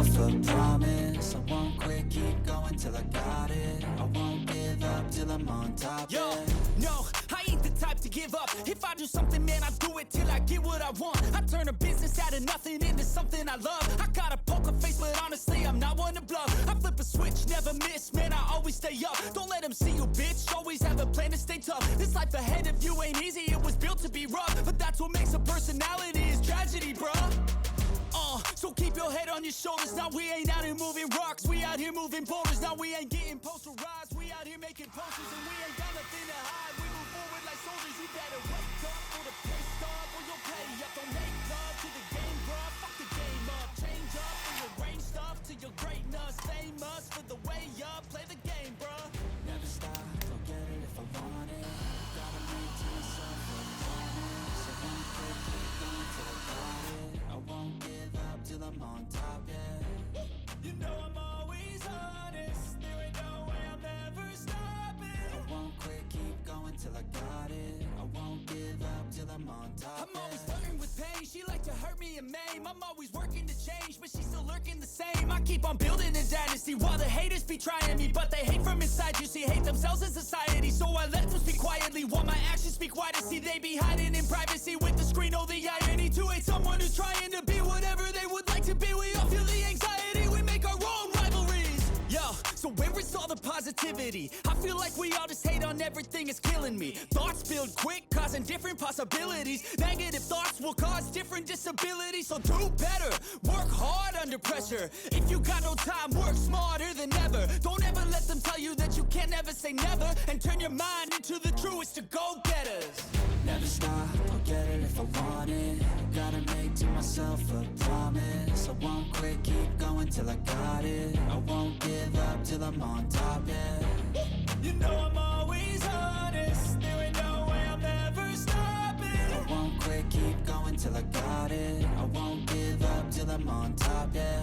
myself a promise. I won't quit, keep going till I got it. I won't give up till I'm on top. Yo, Yeah. no, I ain't the type to give up. If I do something, man, I do it till I get what I want. I turn a business out of nothing into something I love. I got a poker face, but honestly, I'm not one to bluff. I flip a switch, never miss, man, I always stay up. Don't let them see you, bitch, always have a plan to stay tough. This life ahead of you ain't easy, it was built to be rough. But that's what makes a personality, is tragedy, bruh. So keep your head on your shoulders. Now we ain't out here moving rocks, we out here moving boulders. Now we ain't getting posterized, we out here making posters. And we ain't got nothing to hide, we move forward like soldiers. You better wake up for the pay stub, or you'll pay up. Don't make love to the game, bruh, fuck the game up. Change up and rearrange stuff to your greatness. Famous for the way up, play the game, bruh. Never stop, I'll get it if I want it. Gotta make to myself a promise. I won't quit, keep going till I got it. I won't give up till I'm on top, yeah. You know I'm always honest, there ain't no way I'm ever stopping. I won't quit, keep going till I got it. I won't give up till I'm on top. I'm always flirting with pain, she like to hurt me and maim. I'm always working to change, but she's still lurking the same. I keep on building a dynasty while the haters be trying me. But they hate from inside, you see, hate themselves in society. So I let them speak quietly while my actions speak wider. See, they be hiding in privacy with the screen, oh the irony. To hate someone who's trying to be whatever they would like to be. We all feel the anxiety, we make our own rivalries. Yo, so where is all the positivity? I feel like we all just hate on everything, it's killing me. Thoughts build quick, causing different possibilities. Negative thoughts will cause different disabilities. So do better, work hard under pressure. If you got no time, work smarter than ever. Don't ever let them tell you that you can't never say never. And turn your mind into the truest of go-getters. Never stop, I'll get it if I want it. Gotta make to myself a promise. I won't quit, keep going till I got it. I won't give up till I'm on top, yeah. You know I'm always honest, there ain't no way I'm ever stopping. I won't quit, keep going till I got it. I won't give up till I'm on top, yeah.